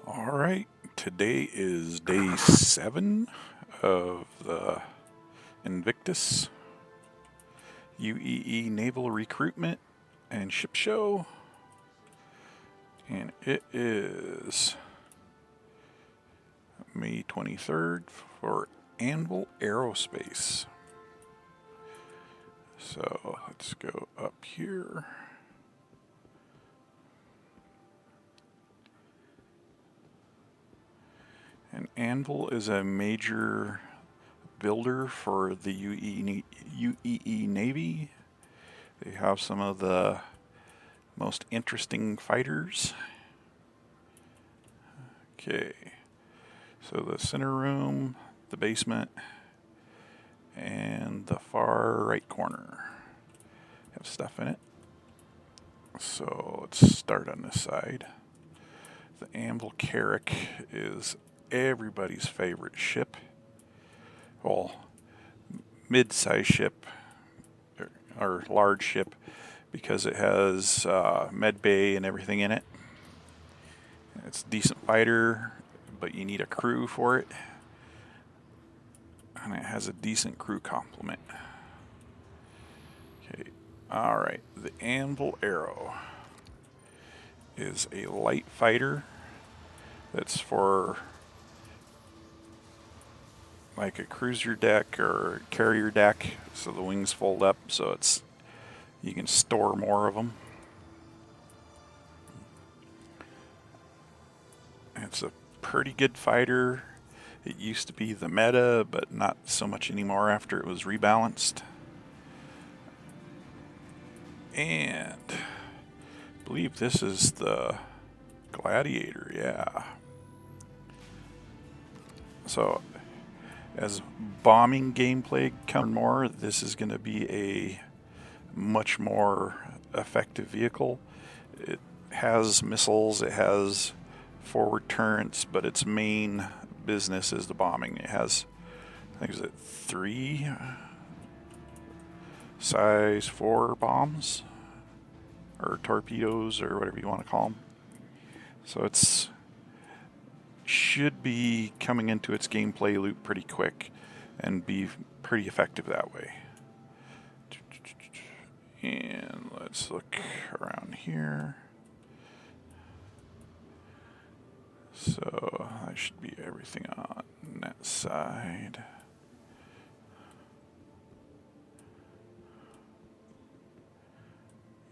All right, today is day 7 of the Invictus UEE Naval Recruitment and Ship Show, and it is May 23rd for Anvil Aerospace. So let's go up here. And Anvil is a major builder for the UEE Navy. They have some of the most interesting fighters. Okay, so the center room, the basement, and the far right corner have stuff in it. So let's start on this side. The Anvil Carrack is everybody's favorite ship. Well, mid-size ship or large ship because it has med bay and everything in it. It's a decent fighter, but you need a crew for it. And it has a decent crew complement. Okay, alright, the Anvil Arrow is a light fighter that's for like a cruiser deck or carrier deck, so the wings fold up so you can store more of them. It's a pretty good fighter. It used to be the meta, but not so much anymore after it was rebalanced. And I believe this is the Gladiator, yeah. So as bombing gameplay comes more, this is going to be a much more effective vehicle. It has missiles, it has forward turrets, but its main business is the bombing. It has, I think, is it 3 size 4 bombs or torpedoes or whatever you want to call them. So it's should be coming into its gameplay loop pretty quick and be pretty effective that way. And let's look around here. So that should be everything on that side.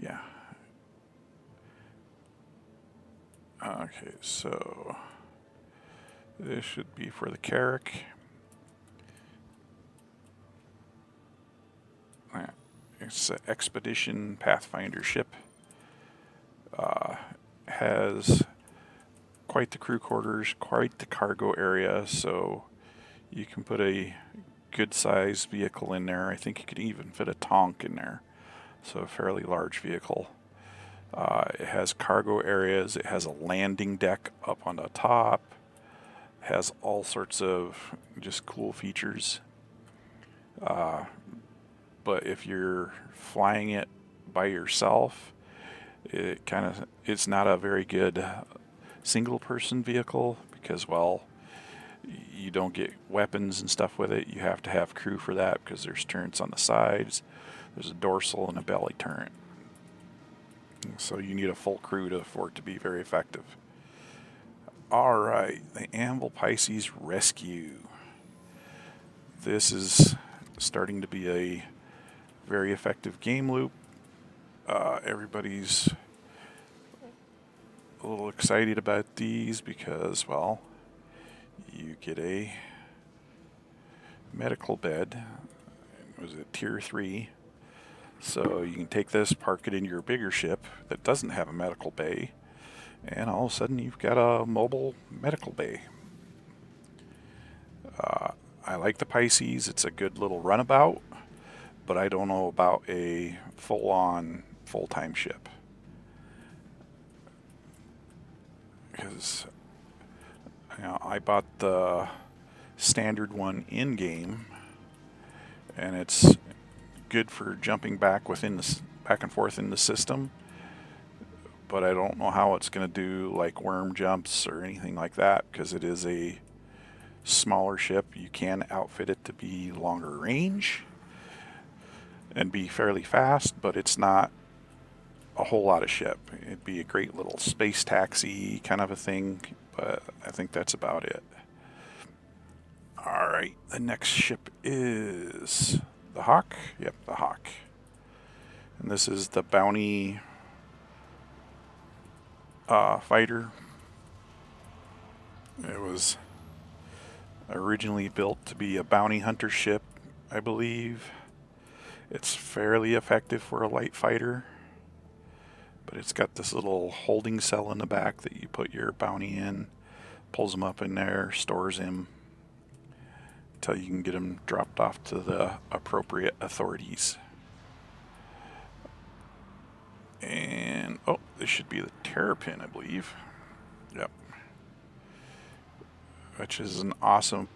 Yeah. Okay, so this should be for the Carrack. It's an Expedition Pathfinder ship. Has quite the crew quarters, quite the cargo area, so you can put a good sized vehicle in there. I think you could even fit a Tonk in there, so a fairly large vehicle. It has cargo areas, it has a landing deck up on the top, it has all sorts of just cool features. But if you're flying it by yourself, it's not a very good single person vehicle because, well, you don't get weapons and stuff with it. You have to have crew for that because there's turrets on the sides, there's a dorsal and a belly turret. So you need a full crew for it to be very effective. Alright, the Anvil Pisces Rescue. This is starting to be a very effective game loop. Everybody's a little excited about these because, well, you get a medical bed. It was a tier 3. So you can take this, park it in your bigger ship that doesn't have a medical bay, and all of a sudden you've got a mobile medical bay. I like the Pisces. It's a good little runabout, but I don't know about a full-on, full-time ship. Because I bought the standard one in-game, and it's good for jumping back and forth in the system, but I don't know how it's going to do like worm jumps or anything like that because it is a smaller ship. You can outfit it to be longer range and be fairly fast, but it's not a whole lot of ship. It'd be a great little space taxi kind of a thing, but I think that's about it. Alright, the next ship is the Hawk. Yep, the Hawk. And this is the bounty fighter. It was originally built to be a bounty hunter ship, I believe. It's fairly effective for a light fighter, but it's got this little holding cell in the back that you put your bounty in, pulls him up in there, stores him until you can get him dropped off to the appropriate authorities. And, oh, this should be the terrapin, I believe. Yep. Which is an awesome,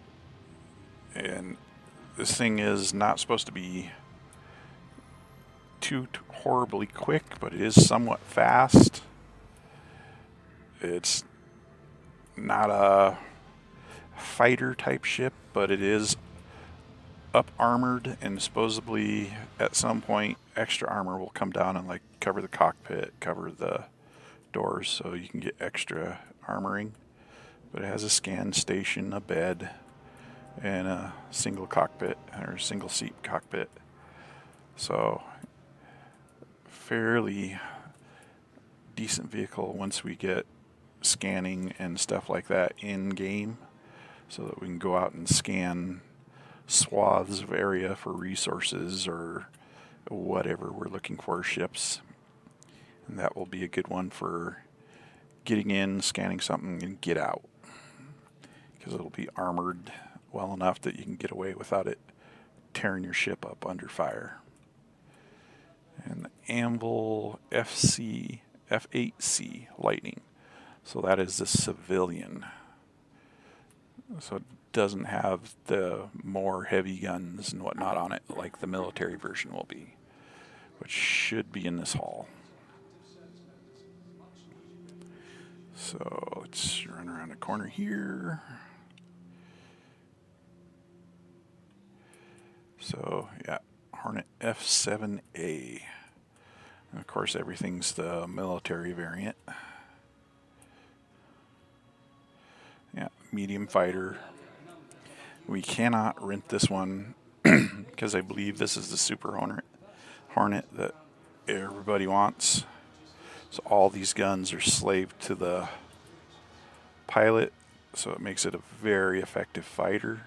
and this thing is not supposed to be too horribly quick, but it is somewhat fast. It's not a fighter type ship, but it is up armored, and supposedly at some point extra armor will come down and like cover the cockpit, cover the doors, so you can get extra armoring. But it has a scan station, a bed, and a single cockpit or single seat cockpit. So fairly decent vehicle once we get scanning and stuff like that in game, so that we can go out and scan swaths of area for resources or whatever we're looking for, ships. And that will be a good one for getting in, scanning something, and get out, because it'll be armored well enough that you can get away without it tearing your ship up under fire. And the Anvil F8C Lightning. So that is the civilian. So it doesn't have the more heavy guns and whatnot on it like the military version will be, which should be in this haul. So let's run around the corner here. So yeah, Hornet F7A. And of course everything's the military variant. Yeah, medium fighter. We cannot rent this one because I believe this is the Super Hornet that everybody wants. So all these guns are slaved to the pilot, so it makes it a very effective fighter.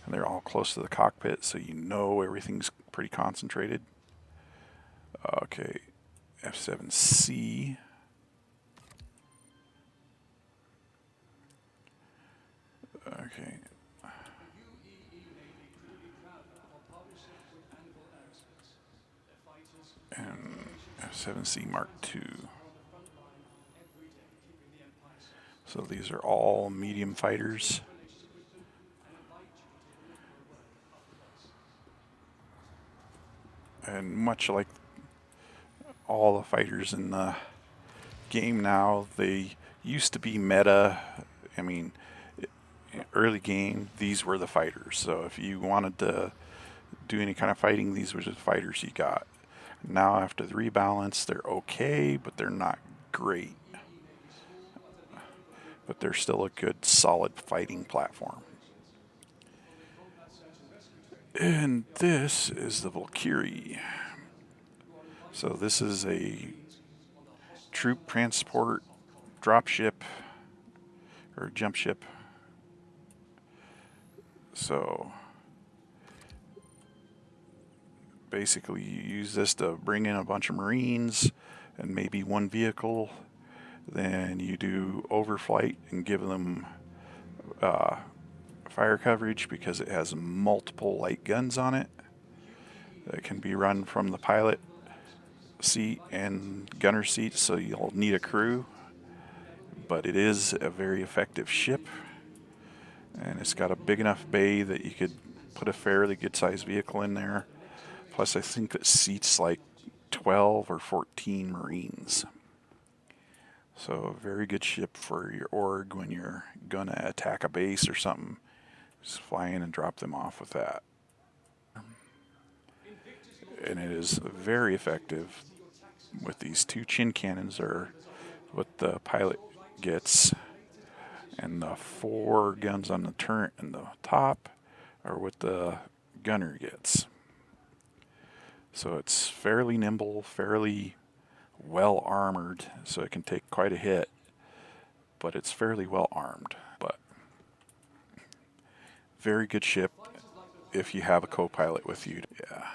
And they're all close to the cockpit, so you know everything's pretty concentrated. Okay, F7C. Okay. And F7C Mark II. So these are all medium fighters. And much like all the fighters in the game now, they used to be meta. I mean, early game, these were the fighters. So if you wanted to do any kind of fighting, these were the fighters you got. Now after the rebalance, they're okay, but they're not great. But they're still a good, solid fighting platform. And this is the Valkyrie. So this is a troop transport drop ship or jump ship. So basically you use this to bring in a bunch of Marines and maybe one vehicle. Then you do overflight and give them fire coverage because it has multiple light guns on it that can be run from the pilot seat and gunner seat, so you'll need a crew. But it is a very effective ship, and it's got a big enough bay that you could put a fairly good sized vehicle in there. Plus I think it seats like 12 or 14 Marines. So a very good ship for your org when you're gonna attack a base or something. Just fly in and drop them off with that. And it is very effective with these 2 chin cannons, or what the pilot gets, and the 4 guns on the turret and the top are what the gunner gets. So it's fairly nimble, fairly well armored, so it can take quite a hit, but it's fairly well armed. But very good ship if you have a co-pilot with you. Yeah.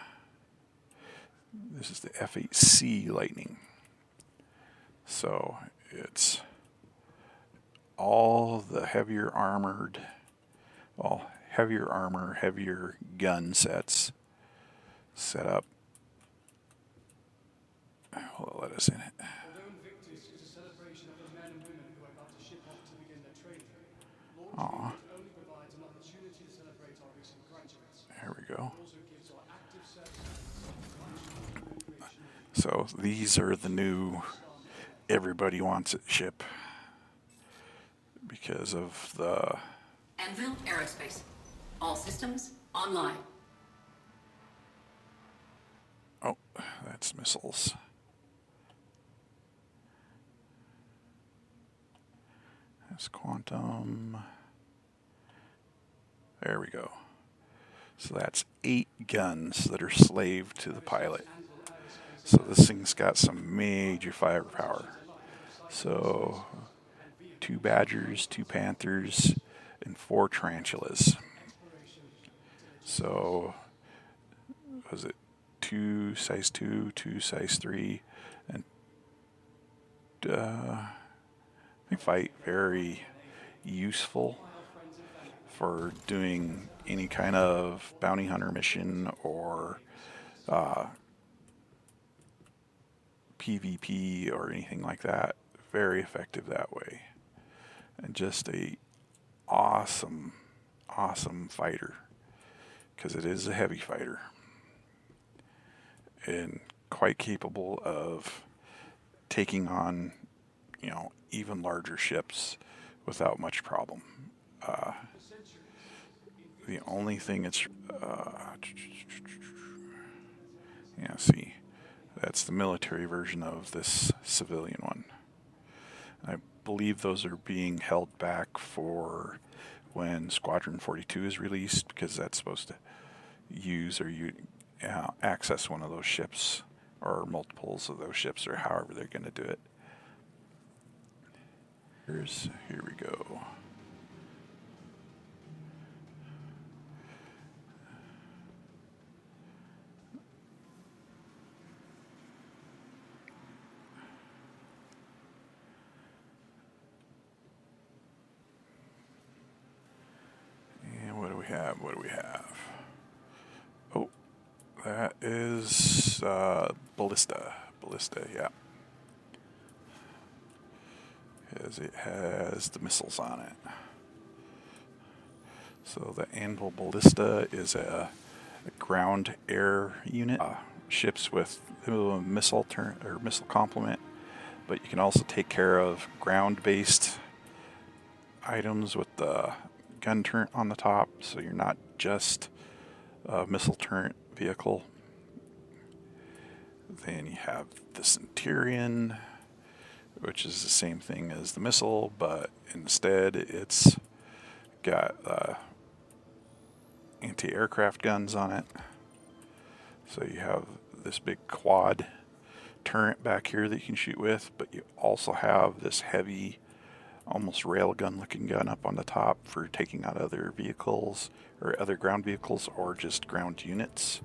This is the F8C Lightning. So it's all the heavier armor, heavier gun sets set up. Will it let us in it? Although Invictus is a celebration of the men and women who are about to ship off to begin their training, launching it only provides an opportunity to celebrate our recent graduates. There we go. It also gives our active service much. So these are the new everybody wants it ship because of the Anvil Aerospace. All systems online. oh, that's missiles. That's quantum. There we go. So that's 8 guns that are slave to the pilot. So this thing's got some major firepower. So 2 Badgers, 2 Panthers, and 4 Tarantulas. So was it 2 size 2, 2 size 3, and they fight very useful for doing any kind of bounty hunter mission or PvP or anything like that. Very effective that way. And just a awesome fighter, because it is a heavy fighter and quite capable of taking on, even larger ships without much problem. The only thing it's see, that's the military version of this civilian one. I believe those are being held back for when Squadron 42 is released, because that's supposed to use or access one of those ships or multiples of those ships, or however they're going to do it. Here we go. And what do we have? Oh, that is Ballista, yeah. As it has the missiles on it. So the Anvil Ballista is a ground-air unit. Ships with missile complement, but you can also take care of ground-based items with the gun turret on the top, so you're not just a missile turret vehicle. Then you have the Centurion, which is the same thing as the missile, but instead it's got anti-aircraft guns on it. So you have this big quad turret back here that you can shoot with, but you also have this heavy, almost railgun looking gun up on the top for taking out other vehicles or other ground vehicles or just ground units.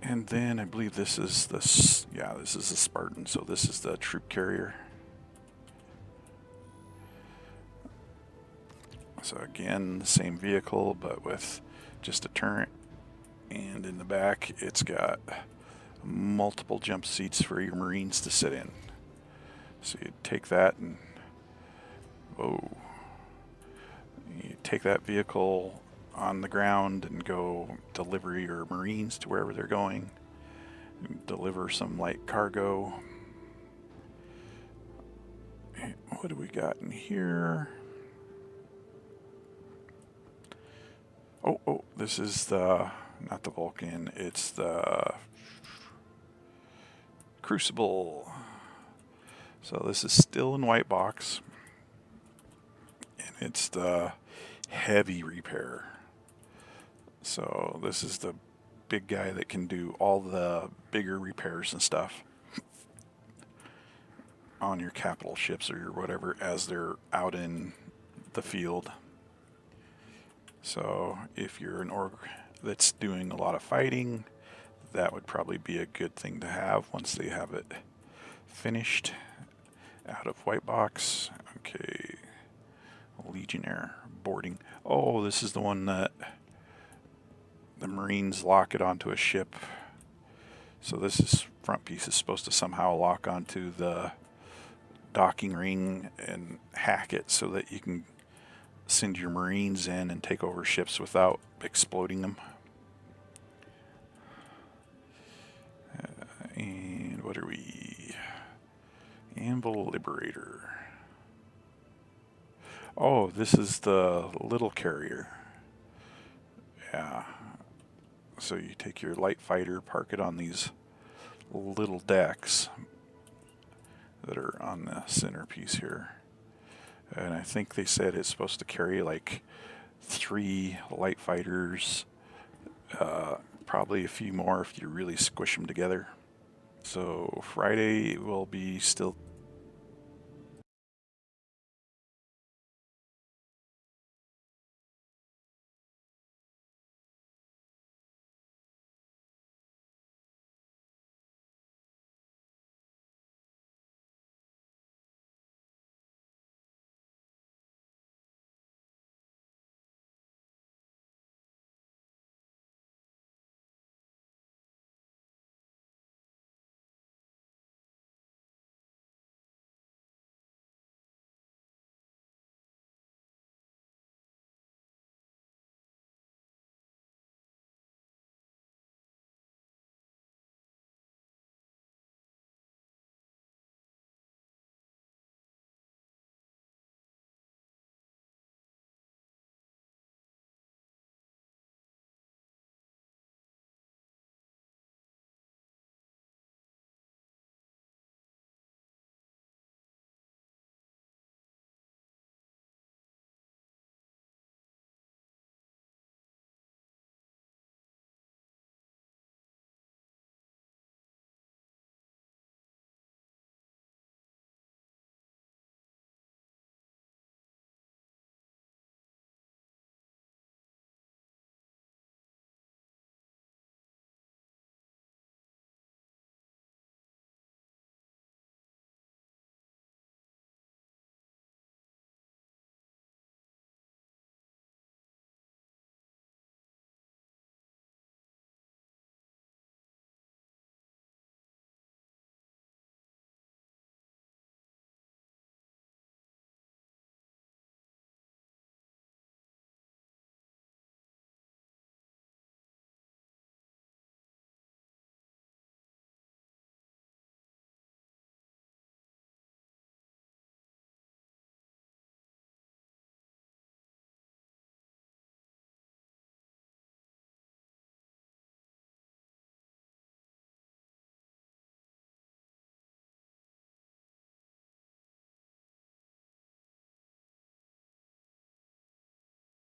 And then I believe this is the Spartan, so this is the troop carrier. So again, the same vehicle, but with just a turret. And in the back, it's got multiple jump seats for your Marines to sit in. So you take that and, you take that vehicle on the ground and go deliver your Marines to wherever they're going. deliver some light cargo. What do we got in here? Oh, this is not the Vulcan, it's the Crucible. So this is still in white box, and it's the heavy repair. So this is the big guy that can do all the bigger repairs and stuff on your capital ships or your whatever as they're out in the field. So if you're an org that's doing a lot of fighting, that would probably be a good thing to have once they have it finished out of white box. Okay, Legionnaire boarding. Oh, this is the one that the Marines lock it onto a ship. So this is front piece is supposed to somehow lock onto the docking ring and hack it so that you can send your Marines in and take over ships without exploding them. And what are we? Anvil Liberator. Oh, this is the little carrier. Yeah. So you take your light fighter, park it on these little decks that are on the centerpiece here. And I think they said it's supposed to carry like 3 light fighters, probably a few more if you really squish them together. So Friday will be still